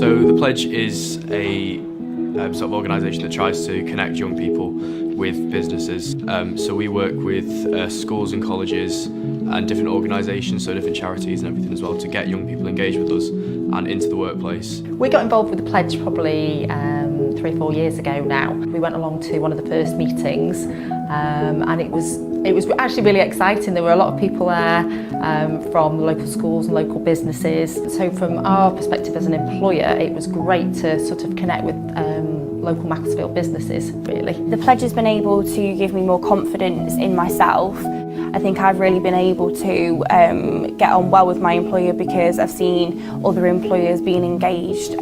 So the Pledge is a sort of organisation that tries to connect young people with businesses. So we work with schools and colleges and different organisations, so different charities and everything as well, to get young people engaged with us and into the workplace. We got involved with the Pledge probably 3 or 4 years ago now. We went along to one of the first meetings and it was actually really exciting. There were a lot of people there from local schools and local businesses. So from our perspective as an employer, it was great to sort of connect with local Macclesfield businesses, really. The Pledge has been able to give me more confidence in myself. I think I've really been able to get on well with my employer because I've seen other employers being engaged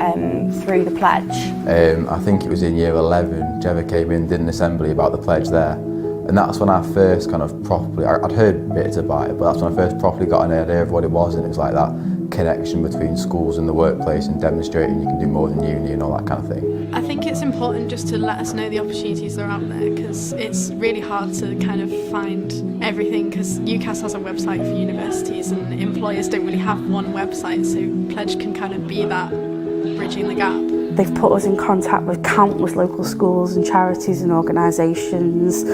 through the Pledge. I think it was in year 11, Jeva came in, did an assembly about the Pledge there. And that's when I first kind of properly, I'd heard bits about it, but that's when I first properly got an idea of what it was, and it was like that connection between schools and the workplace and demonstrating you can do more than uni and all that kind of thing. I think it's important just to let us know the opportunities that are out there, because it's really hard to kind of find everything, because UCAS has a website for universities and employers don't really have one website, so Pledge can kind of be that bridging the gap. They've put us in contact with countless local schools and charities and organisations.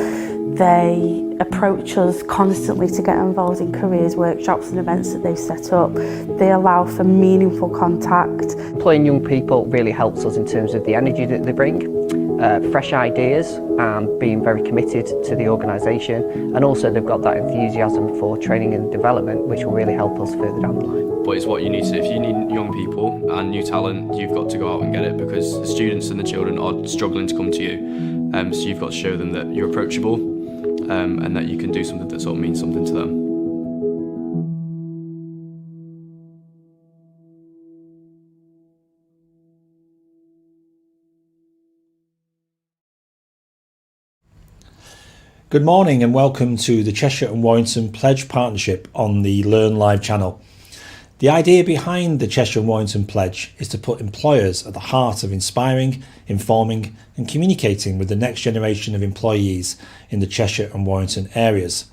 They approach us constantly to get involved in careers workshops and events that they've set up. They allow for meaningful contact. Employing young people really helps us in terms of the energy that they bring, fresh ideas and being very committed to the organisation, and also they've got that enthusiasm for training and development, which will really help us further down the line. But it's what you need to, if you need young people and new talent, you've got to go out and get it, because the students and the children are struggling to come to you. So you've got to show them that you're approachable and that you can do something that sort of means something to them. Good morning and welcome to the Cheshire and Warrington Pledge Partnership on the Learn Live channel. The idea behind the Cheshire and Warrington Pledge is to put employers at the heart of inspiring, informing and communicating with the next generation of employees in the Cheshire and Warrington areas.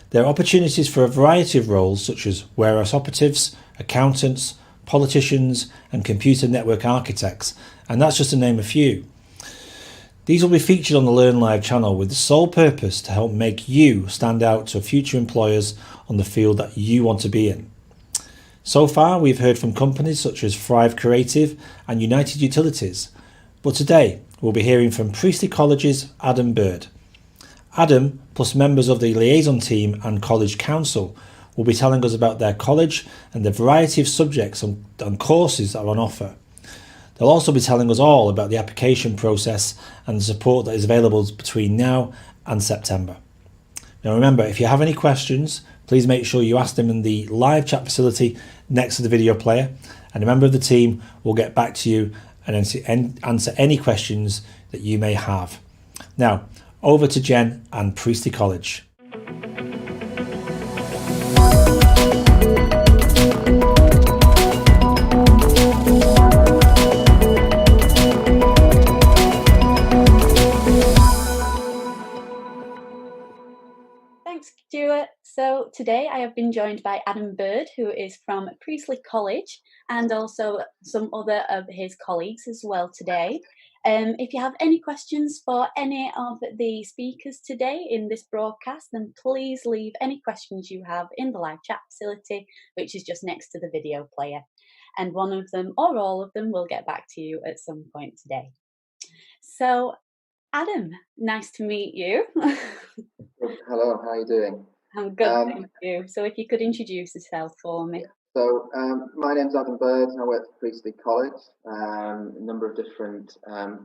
There are opportunities for a variety of roles such as warehouse operatives, accountants, politicians and computer network architects, and that's just to name a few. These will be featured on the Learn Live channel with the sole purpose to help make you stand out to future employers on the field that you want to be in. So far, we've heard from companies such as Thrive Creative and United Utilities, but today we'll be hearing from Priestley College's Adam Bird. Adam, plus members of the liaison team and college council, will be telling us about their college and the variety of subjects and courses that are on offer. They'll also be telling us all about the application process and the support that is available between now and September. Now remember, if you have any questions, please make sure you ask them in the live chat facility next to the video player, and a member of the team will get back to you and answer any questions that you may have. Now, over to Jen and Priestley College. Thanks, Stuart. So today I have been joined by Adam Bird, who is from Priestley College, and also some other of his colleagues as well today. If you have any questions for any of the speakers today in this broadcast, then please leave any questions you have in the live chat facility, which is just next to the video player. And one of them or all of them will get back to you at some point today. So, Adam, nice to meet you. Hello, how are you doing? I'm good, thank you. So if you could introduce yourself for me. So my name's Adam Bird and I work for Priestley College. A number of different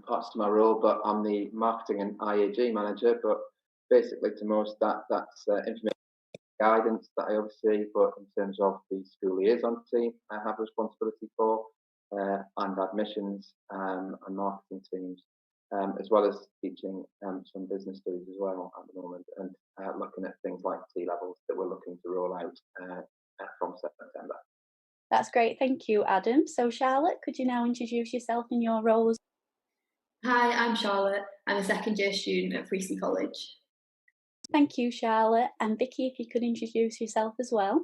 parts to my role, but I'm the marketing and IAG manager, but basically to most that's information guidance that I oversee, but in terms of the school liaison team I have responsibility for, and admissions and marketing teams. As well as teaching some business studies as well at the moment, and looking at things like T-levels that we're looking to roll out from September. That's great, thank you, Adam. So Charlotte, could you now introduce yourself in your roles? Hi, I'm Charlotte. I'm a second year student at Priestley College. Thank you, Charlotte. And Vicky, if you could introduce yourself as well.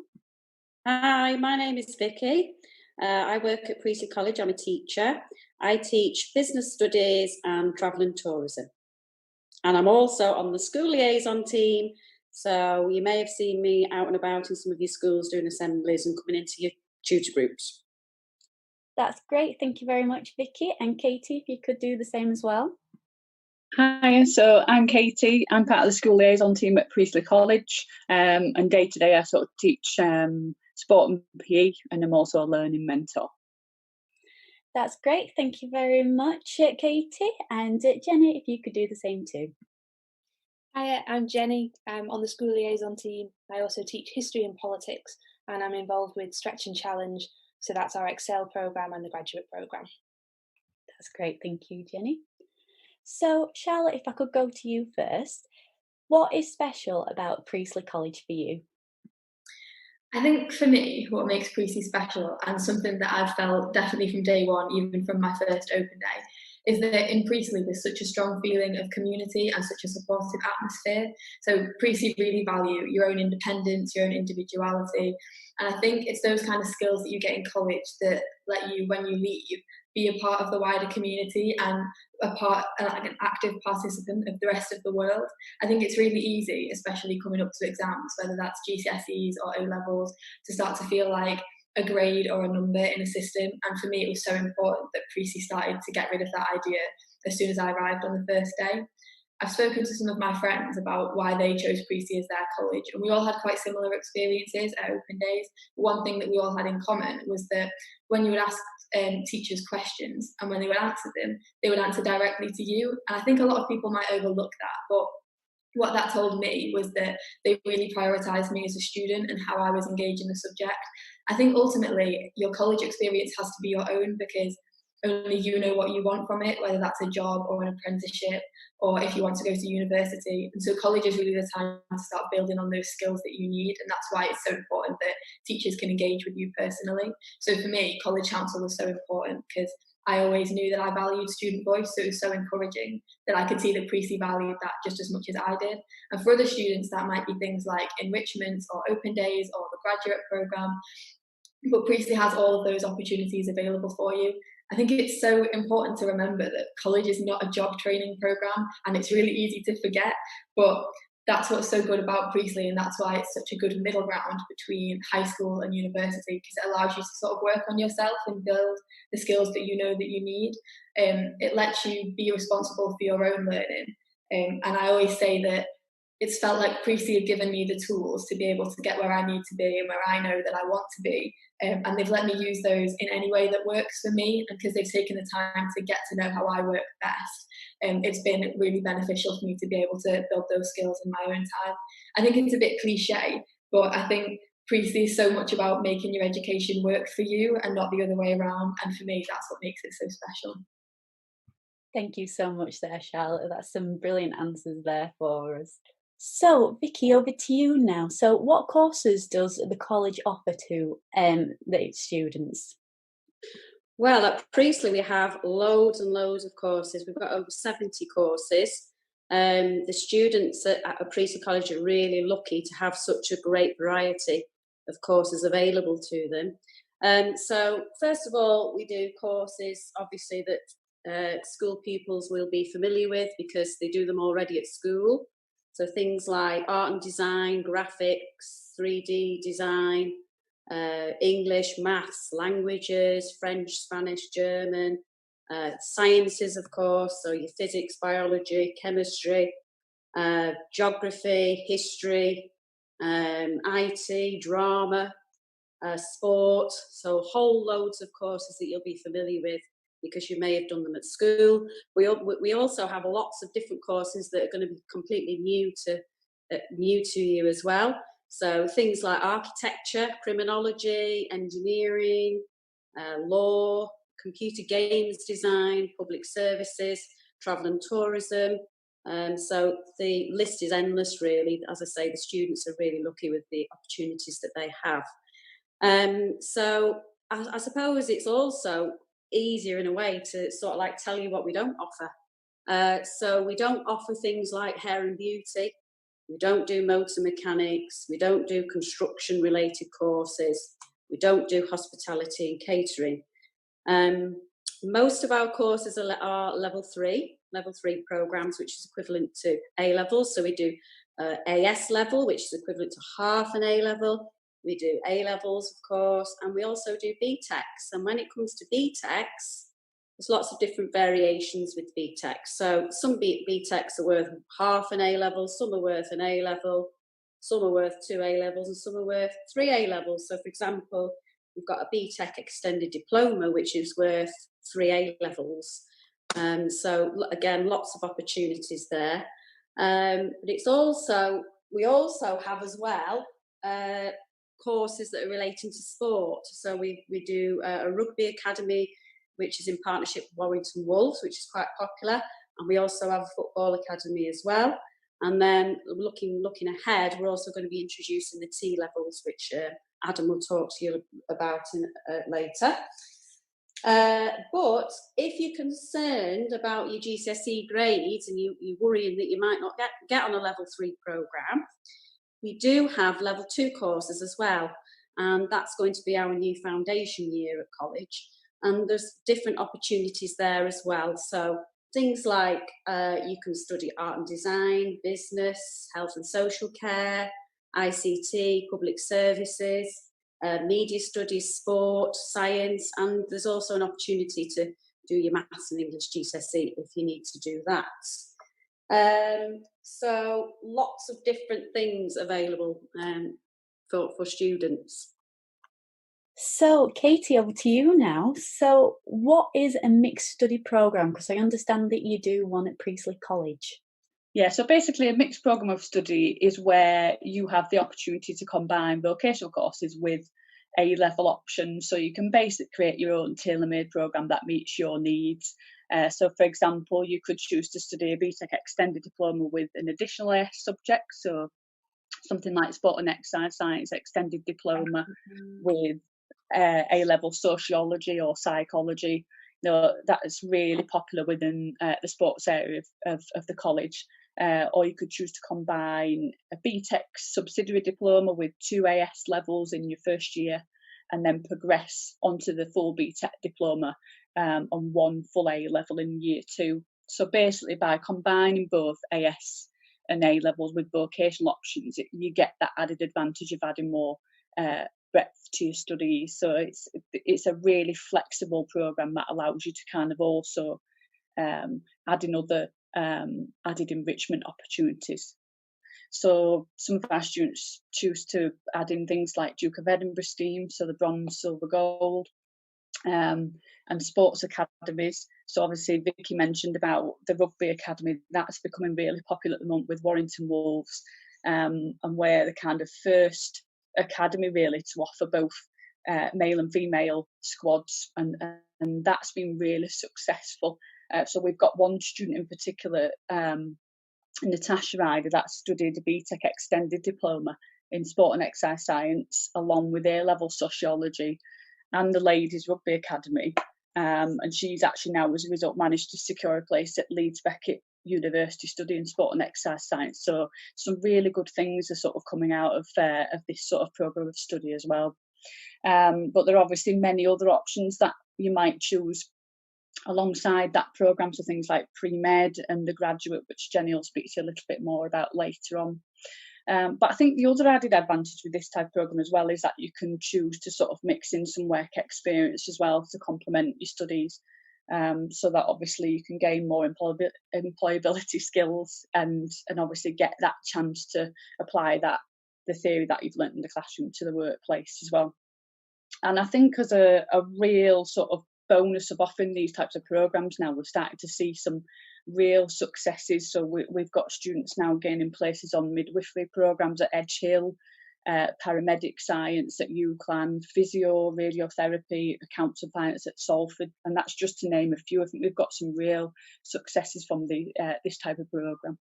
Hi, my name is Vicky. I work at Priestley College. I'm a teacher. I teach business studies and travel and tourism. And I'm also on the school liaison team. So you may have seen me out and about in some of your schools doing assemblies and coming into your tutor groups. That's great. Thank you very much, Vicky. And Katie, if you could do the same as well. Hi, so I'm Katie. I'm part of the school liaison team at Priestley College, and day to day I sort of teach sport and PE, and I'm also a learning mentor. That's great. Thank you very much, Katie. And Jenny, if you could do the same too. Hi, I'm Jenny. I'm on the school liaison team. I also teach history and politics, and I'm involved with Stretch and Challenge. So that's our Excel programme and the graduate programme. That's great. Thank you, Jenny. So, Charlotte, if I could go to you first, what is special about Priestley College for you? I think for me, what makes Priestley special, and something that I've felt definitely from day one, even from my first open day, is that in Priestley there's such a strong feeling of community and such a supportive atmosphere. So Priestley really value your own independence, your own individuality, and I think it's those kind of skills that you get in college that let you, when you leave, be a part of the wider community and like an active participant of the rest of the world. I think it's really easy, especially coming up to exams, whether that's GCSEs or O-levels, to start to feel like a grade or a number in a system. And for me, it was so important that Priestley started to get rid of that idea as soon as I arrived on the first day. I've spoken to some of my friends about why they chose Priestley as their college, and we all had quite similar experiences at open days. One thing that we all had in common was that when you would ask teachers questions, and when they would answer them, they would answer directly to you. And I think a lot of people might overlook that, but what that told me was that they really prioritised me as a student and how I was engaged in the subject. I think ultimately your college experience has to be your own, because only you know what you want from it, whether that's a job or an apprenticeship, or if you want to go to university. And so college is really the time to start building on those skills that you need, and that's why it's so important that teachers can engage with you personally. So for me, college council was so important, because I always knew that I valued student voice, so it was so encouraging that I could see that Priestley valued that just as much as I did. And for other students, that might be things like enrichments or open days or the graduate programme, but Priestley has all of those opportunities available for you. I think it's so important to remember that college is not a job training programme, and it's really easy to forget, but that's what's so good about Priestley, and that's why it's such a good middle ground between high school and university, because it allows you to sort of work on yourself and build the skills that you know that you need. It lets you be responsible for your own learning, and I always say that it's felt like Priestley have given me the tools to be able to get where I need to be and where I know that I want to be. And they've let me use those in any way that works for me, and because they've taken the time to get to know how I work best, it's been really beneficial for me to be able to build those skills in my own time. I think it's a bit cliche, but I think Priestley is so much about making your education work for you and not the other way around. And for me, that's what makes it so special. Thank you so much there, Charlotte. That's some brilliant answers there for us. So, Vicky, over to you now. So, what courses does the college offer to its students? Well, at Priestley we have loads and loads of courses. We've got over 70 courses. The students at Priestley College are really lucky to have such a great variety of courses available to them. So, first of all, we do courses, obviously, that school pupils will be familiar with because they do them already at school. So things like art and design, graphics, 3D design, English, maths, languages, French, Spanish, German, sciences, of course, so your physics, biology, chemistry, geography, history, IT, drama, sport, so whole loads of courses that you'll be familiar with because you may have done them at school. We also have lots of different courses that are going to be completely new to you as well. So things like architecture, criminology, engineering, law, computer games design, public services, travel and tourism. So the list is endless, really. As I say, the students are really lucky with the opportunities that they have. So I suppose it's also easier in a way to sort of like tell you what we don't offer. So we don't offer things like hair and beauty. We don't do motor mechanics. We don't do construction related courses. We don't do hospitality and catering. Most of our courses are level 3 programs, which is equivalent to A levels. So we do AS level, which is equivalent to half an A level. We do A levels, of course, and we also do BTECs. And when it comes to BTECs, there's lots of different variations with BTECs. So some BTECs are worth half an A level, some are worth an A level, some are worth 2 A levels, and some are worth 3 A levels. So, for example, we've got a BTEC extended diploma, which is worth 3 A levels. So, again, lots of opportunities there. But it's also, we also have as well courses that are relating to sport. So we do a rugby academy, which is in partnership with Warrington Wolves, which is quite popular. And we also have a football academy as well. And then looking ahead, we're also going to be introducing the T levels, which Adam will talk to you about later. But if you're concerned about your GCSE grades and you're worrying that you might not get on a level 3 programme, we do have level 2 courses as well. And that's going to be our new foundation year at college. And there's different opportunities there as well. So things like you can study art and design, business, health and social care, ICT, public services, media studies, sport, science, and there's also an opportunity to do your maths and English GCSE if you need to do that. So lots of different things available for students. So, Katie, over to you now. So, what is a mixed study programme? Because I understand that you do one at Priestley College. Yeah, so basically a mixed programme of study is where you have the opportunity to combine vocational courses with A-level options. So you can basically create your own tailor-made programme that meets your needs. So, for example, you could choose to study a BTEC extended diploma with an additional AS subject. So something like sport and exercise science extended diploma with A-level sociology or psychology. You know, that is really popular within the sports area of the college. Or you could choose to combine a BTEC subsidiary diploma with 2 AS levels in your first year and then progress onto the full BTEC diploma on 1 full A level in year 2. So basically by combining both AS and A levels with vocational options, you get that added advantage of adding more breadth to your studies. So it's a really flexible programme that allows you to kind of also add in other added enrichment opportunities. So some of our students choose to add in things like Duke of Edinburgh STEAM, so the bronze, silver, gold, and sports academies. So obviously Vicky mentioned about the rugby academy. That's becoming really popular at the moment with Warrington Wolves, and we're the kind of first academy really to offer both male and female squads, and that's been really successful. So we've got one student in particular, Natasha Ryder, that studied a BTEC extended diploma in sport and exercise science along with A-level sociology and the ladies rugby academy, and she's actually now as a result managed to secure a place at Leeds Beckett University studying sport and exercise science. So some really good things are sort of coming out of this sort of programme of study as well. But there are obviously many other options that you might choose alongside that programme, so things like pre-med and the graduate, which Jenny will speak to you a little bit more about later on. But I think the other added advantage with this type of programme as well is that you can choose to sort of mix in some work experience as well to complement your studies, so that obviously you can gain more employability skills and obviously get that chance to apply the theory that you've learnt in the classroom to the workplace as well. And I think as a real sort of bonus of offering these types of programmes now, we're starting to see some real successes. So we've got students now gaining places on midwifery programmes at Edge Hill, paramedic science at UCLan, physio, radiotherapy, accounts and finance at Salford, and that's just to name a few. I think we've got some real successes from this type of programme.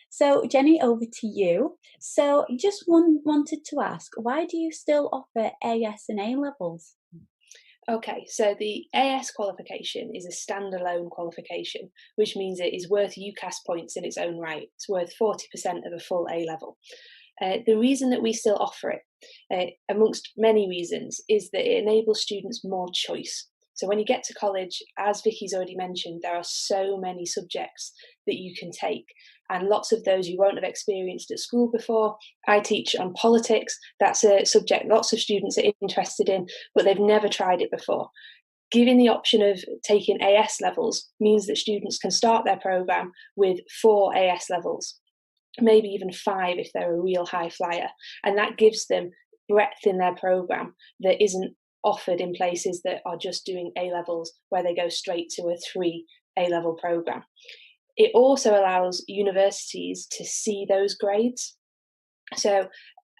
So Jenny, over to you. So just wanted to ask, why do you still offer AS and A levels? Okay, so the AS qualification is a standalone qualification, which means it is worth UCAS points in its own right. It's worth 40% of a full A level. The reason that we still offer it, amongst many reasons, is that it enables students more choice. So when you get to college, as Vicky's already mentioned, there are so many subjects that you can take, and lots of those you won't have experienced at school before. I teach on politics. That's a subject lots of students are interested in, but they've never tried it before. Giving the option of taking AS levels means that students can start their programme with 4 AS levels, maybe even 5 if they're a real high flyer, and that gives them breadth in their programme that isn't offered in places that are just doing A levels, where they go straight to a 3 A level programme. It also allows universities to see those grades. So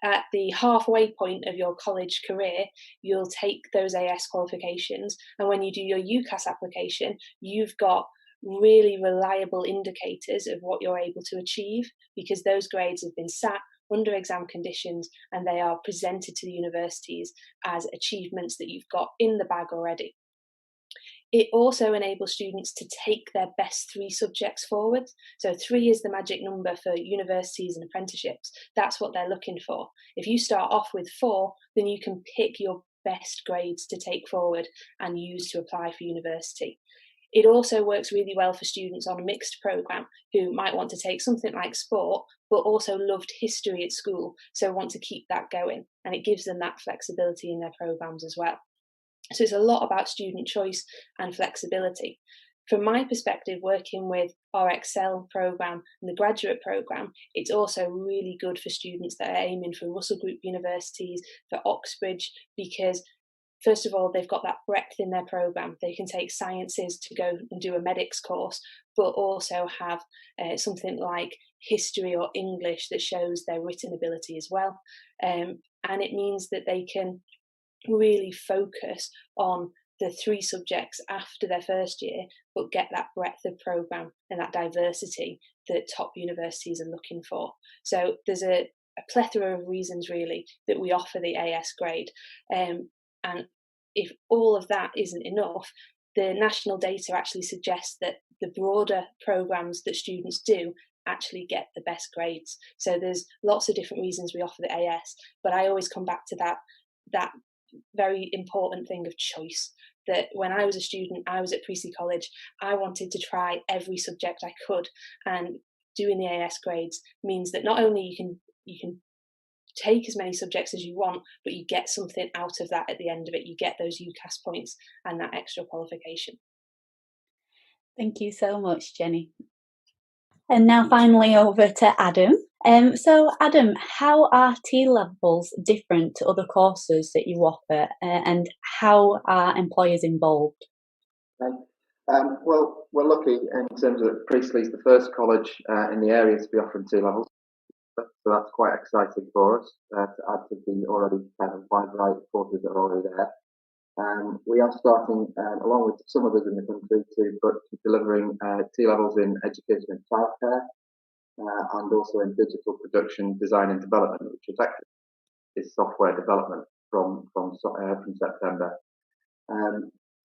at the halfway point of your college career, you'll take those AS qualifications, and when you do your UCAS application, you've got really reliable indicators of what you're able to achieve, because those grades have been sat under exam conditions and they are presented to the universities as achievements that you've got in the bag already. It also enables students to take their best 3 subjects forward. So 3 is the magic number for universities and apprenticeships. That's what they're looking for. If you start off with 4, then you can pick your best grades to take forward and use to apply for university. It also works really well for students on a mixed programme who might want to take something like sport, but also loved history at school, so want to keep that going. And it gives them that flexibility in their programmes as well. So it's a lot about student choice and flexibility. From my perspective, working with our Excel programme and the graduate programme, it's also really good for students that are aiming for Russell Group universities, for Oxbridge, because first of all, they've got that breadth in their programme. They can take sciences to go and do a medics course, but also have something like history or English that shows their written ability as well. And it means that they can really focus on the 3 subjects after their first year, but get that breadth of programme and that diversity that top universities are looking for. So there's a plethora of reasons really that we offer the AS grade. And if all of that isn't enough, the national data actually suggests that the broader programmes that students do actually get the best grades. So there's lots of different reasons we offer the AS, but I always come back to that very important thing of choice. That when I was a student, I was at Priestley College, I wanted to try every subject I could, and doing the AS grades means that not only you can take as many subjects as you want, but you get something out of that at the end of it. You get those UCAS points and that extra qualification. Thank you so much, Jenny. And now finally over to Adam. So Adam, how are T-levels different to other courses that you offer, and how are employers involved? Okay. Well, we're lucky in terms of Priestley's the first college in the area to be offering T-levels. So that's quite exciting for us to add to the already kind of wide variety of courses that are already there. We are starting, along with some others in the country, but delivering T-levels in education and childcare, and also in digital production, design and development, which effectively is software development from September.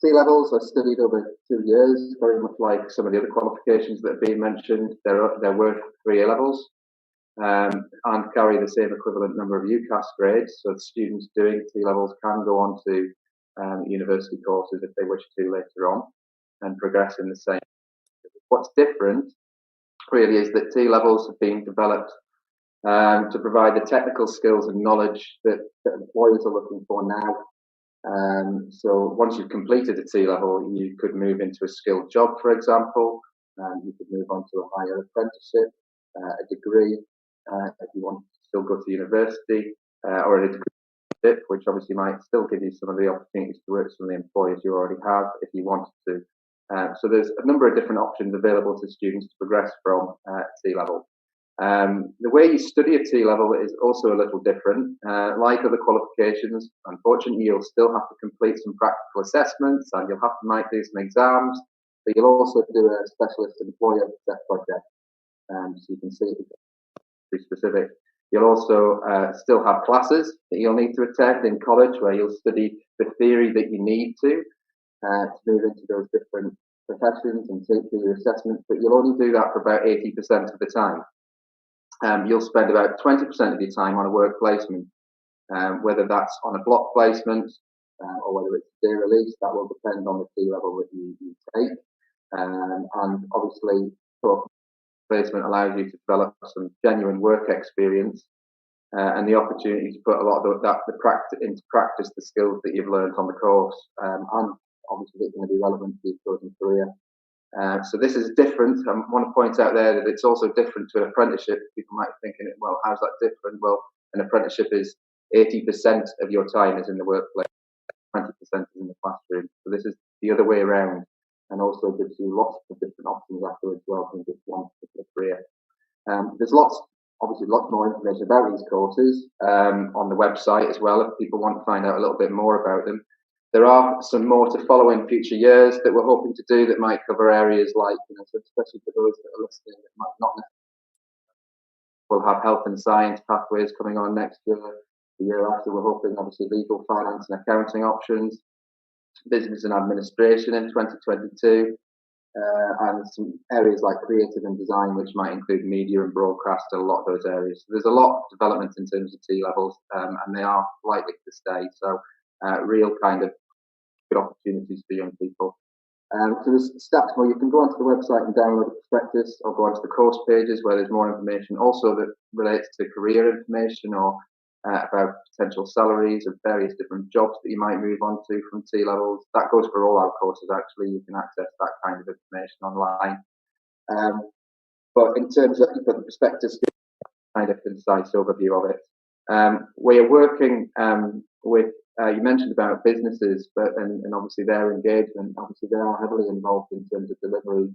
T-levels are studied over 2 years, very much like some of the other qualifications that have been mentioned. They're worth 3 A-levels. And carry the same equivalent number of UCAS grades, so the students doing T-levels can go on to university courses if they wish to later on and progress in the same. What's different really is that T-levels have been developed to provide the technical skills and knowledge that employers are looking for now. So once you've completed a T-level, you could move into a skilled job, for example, you could move on to a higher apprenticeship, a degree, if you want to still go to university, or a degree, which obviously might still give you some of the opportunities to work with some of the employers you already have if you wanted to. So there's a number of different options available to students to progress from T-level. The way you study a T-level is also a little different. Like other qualifications, unfortunately, you'll still have to complete some practical assessments and you'll have to might do some exams, but you'll also do a specialist employer project. So you can see be specific. You'll also still have classes that you'll need to attend in college where you'll study the theory that you need to move into those different professions and take your assessments, but you'll only do that for about 80% of the time. you'll spend about 20% of your time on a work placement, whether that's on a block placement or whether it's a day release. That will depend on the T level that you take. And obviously, placement allows you to develop some genuine work experience and the opportunity to put a lot of into practice the skills that you've learned on the course, and obviously it's going to be relevant to your chosen career. So this is different. I want to point out there that it's also different to an apprenticeship. People might be thinking, well, how's that different? Well, an apprenticeship is 80% of your time is in the workplace, 20% is in the classroom. So this is the other way around, and also gives you lots of different options afterwards rather than just one particular career. There's obviously lots more information about these courses on the website as well if people want to find out a little bit more about them. There are some more to follow in future years that we're hoping to do that might cover areas like, so especially for those that are listening that might not necessarily. We'll have health and science pathways coming on next year. The year after, we're hoping obviously legal, finance and accounting options, business and administration in 2022, and some areas like creative and design, which might include media and broadcast, and a lot of those areas. So there's a lot of development in terms of T levels, and they are likely to stay. So real kind of good opportunities for young people. So there's stats more. You can go onto the website and download the prospectus, or go onto the course pages where there's more information also that relates to career information or about potential salaries of various different jobs that you might move on to from T levels. That goes for all our courses actually. You can access that kind of information online. But in terms of the prospectus, kind of concise overview of it. We are working with, you mentioned about businesses, and obviously their engagement, obviously they are heavily involved in terms of delivery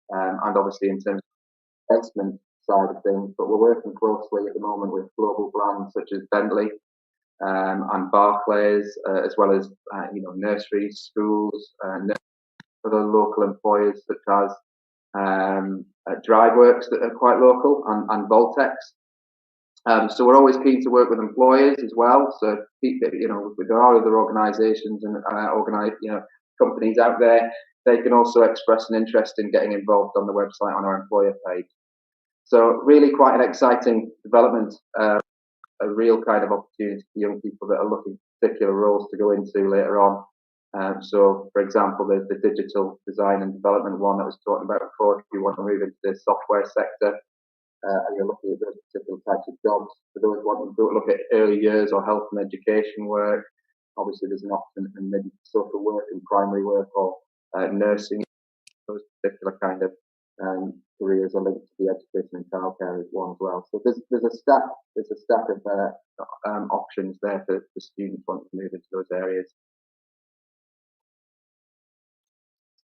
and obviously in terms of placement side of things, but we're working closely at the moment with global brands such as Bentley and Barclays, as well as nurseries, schools, and other local employers such as Driveworks that are quite local, and Voltex. So we're always keen to work with employers as well. So there are other organisations and companies out there. They can also express an interest in getting involved on the website on our employer page. So really quite an exciting development, a real kind of opportunity for young people that are looking for particular roles to go into later on. So, for example, there's the digital design and development one that I was talking about before. If you want to move into the software sector, and you're looking at those particular types of jobs. For those wanting to look at early years or health and education work, obviously there's an option in maybe social work and primary work or nursing. Those particular kind of careers are linked to the education and childcare as one as well. So there's a stack of options there for students wanting to move into those areas.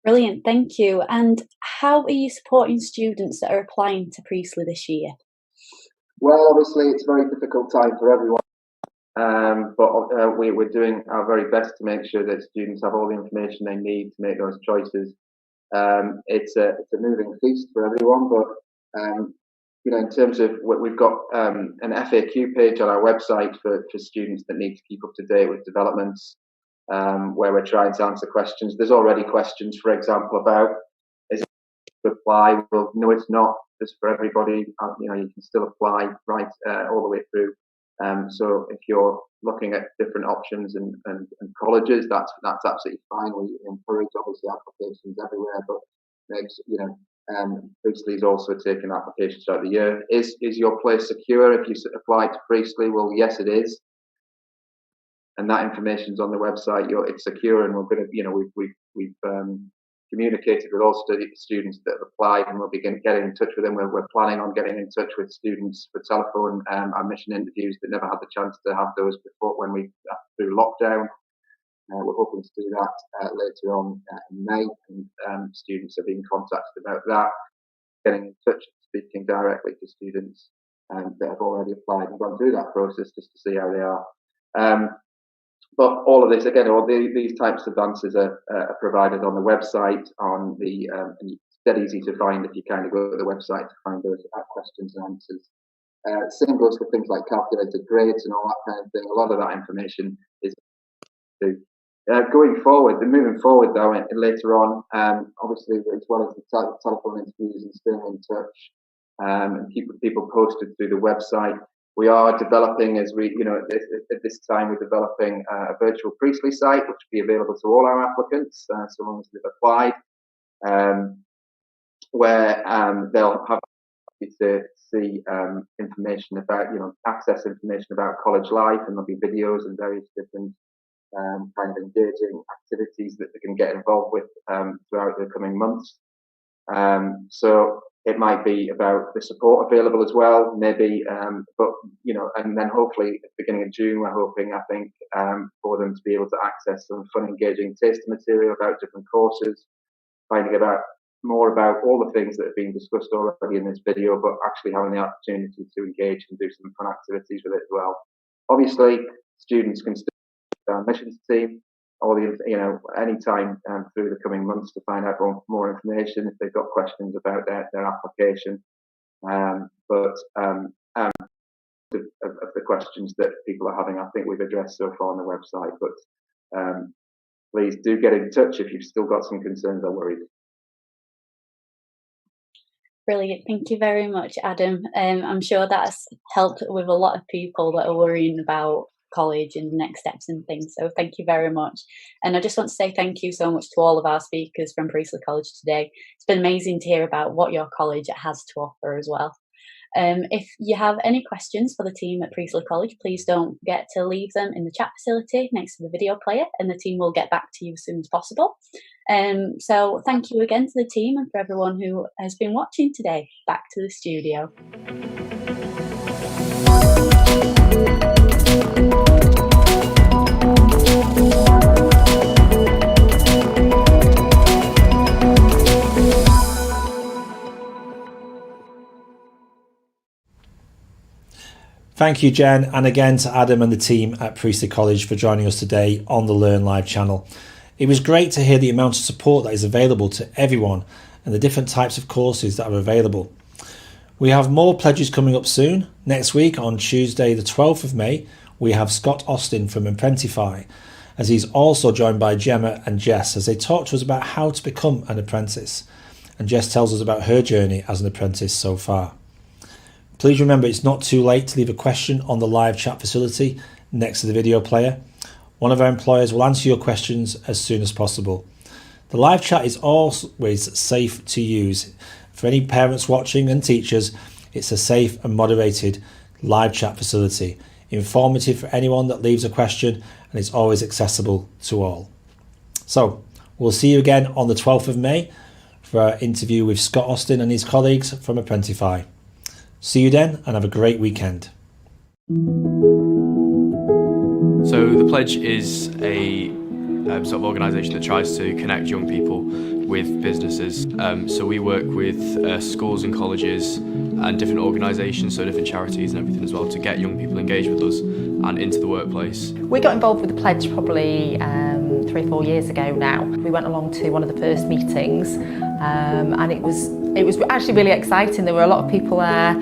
Brilliant, thank you. And how are you supporting students that are applying to Priestley this year? Well, obviously it's a very difficult time for everyone, but we're doing our very best to make sure that students have all the information they need to make those choices. It's a moving feast for everyone, but in terms of what we've got, an FAQ page on our website for students that need to keep up to date with developments, where we're trying to answer questions. There's already questions, for example, about is it to apply? Well, no, it's not. Just for everybody, you can still apply right all the way through. So if you're looking at different options and colleges, that's absolutely fine. We encourage obviously applications everywhere, but Priestley's also taking applications throughout the year. Is your place secure if you apply to Priestley? Well, yes, it is. And that information's on the website. It's secure, and we're going to, we've communicated with all students that have applied, and we'll be getting in touch with them. We're planning on getting in touch with students for telephone admission interviews that never had the chance to have those before when we through lockdown. We're hoping to do that later on in May, and students are being contacted about that. Getting in touch, speaking directly to students that have already applied and gone through that process just to see how they are. But all of this, again, all these types of answers are provided on the website. And it's dead easy to find if you kind of go to the website to find those questions and answers. Same goes for things like calculated grades and all that kind of thing. A lot of that information is going forward. Moving forward, though, and later on, obviously, as well as the telephone interviews and staying in touch, and keep people posted through the website. We are developing, as we, at this time, we're developing a virtual Priestley site, which will be available to all our applicants, so long as they've applied, where they'll have to see information about, access information about college life, and there'll be videos and various different kind of engaging activities that they can get involved with throughout the coming months. So it might be about the support available as well, maybe, but and then hopefully at the beginning of June, we're hoping, I think, for them to be able to access some fun, engaging taster material about different courses, finding out more about all the things that have been discussed already in this video, but actually having the opportunity to engage and do some fun activities with it as well. Obviously, students can still our admissions team, or any time through the coming months to find out more information if they've got questions about their application. But of the questions that people are having, I think we've addressed so far on the website. But please do get in touch if you've still got some concerns or worries. Brilliant. Thank you very much, Adam. I'm sure that's helped with a lot of people that are worrying about college and next steps and things. So thank you very much. And I just want to say thank you so much to all of our speakers from Priestley College today. It's been amazing to hear about what your college has to offer as well. If you have any questions for the team at Priestley College, please don't forget to leave them in the chat facility next to the video player, and the team will get back to you as soon as possible. So thank you again to the team and for everyone who has been watching today. Back to the studio. Thank you, Jen, and again to Adam and the team at Priestley College for joining us today on the Learn Live channel. It was great to hear the amount of support that is available to everyone and the different types of courses that are available. We have more pledges coming up soon. Next week on Tuesday the 12th of May, we have Scott Austin from Apprentify, as he's also joined by Gemma and Jess as they talk to us about how to become an apprentice. And Jess tells us about her journey as an apprentice so far. Please remember, it's not too late to leave a question on the live chat facility next to the video player. One of our employers will answer your questions as soon as possible. The live chat is always safe to use. For any parents watching and teachers, it's a safe and moderated live chat facility, informative for anyone that leaves a question, and it's always accessible to all. So we'll see you again on the 12th of May for our interview with Scott Austin and his colleagues from Apprentify. See you then, and have a great weekend. So the Pledge is a sort of organisation that tries to connect young people with businesses. So we work with schools and colleges and different organisations, so different charities and everything as well, to get young people engaged with us and into the workplace. We got involved with the Pledge probably 3 or 4 years ago now. We went along to one of the first meetings and it was actually really exciting. There were a lot of people there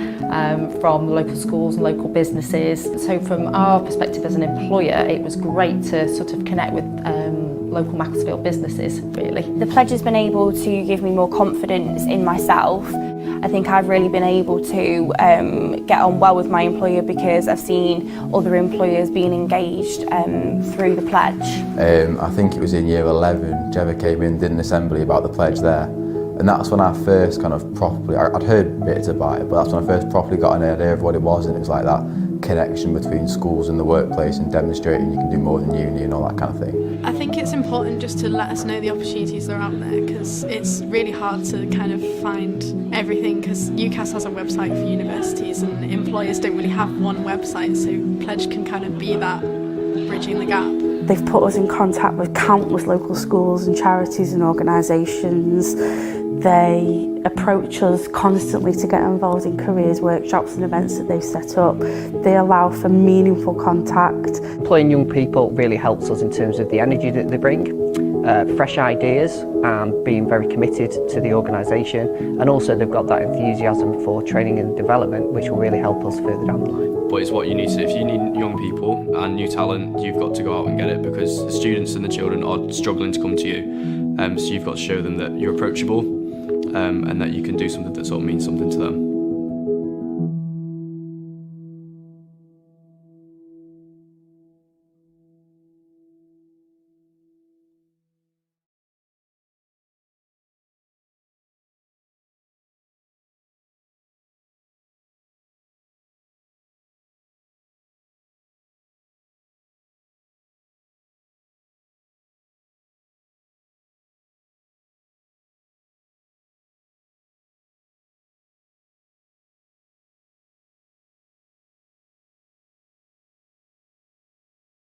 from local schools and local businesses. So from our perspective as an employer, it was great to sort of connect with local Macclesfield businesses, really. The Pledge has been able to give me more confidence in myself. I think I've really been able to get on well with my employer because I've seen other employers being engaged through the Pledge. I think it was in year 11, Gemma came in, did an assembly about the Pledge there. And that's when I first kind of properly, I'd heard bits about it, but that's when I first properly got an idea of what it was, and it was like that connection between schools and the workplace and demonstrating you can do more than uni and all that kind of thing. I think it's important just to let us know the opportunities that are out there, because it's really hard to kind of find everything, because UCAS has a website for universities and employers don't really have one website, so Pledge can kind of be that bridging the gap. They've put us in contact with countless local schools and charities and organisations. They approach us constantly to get involved in careers, workshops and events that they've set up. They allow for meaningful contact. Employing young people really helps us in terms of the energy that they bring, fresh ideas, and being very committed to the organisation. And also they've got that enthusiasm for training and development, which will really help us further down the line. But it's what you need to, if you need young people and new talent, you've got to go out and get it, because the students and the children are struggling to come to you. So you've got to show them that you're approachable and that you can do something that sort of means something to them.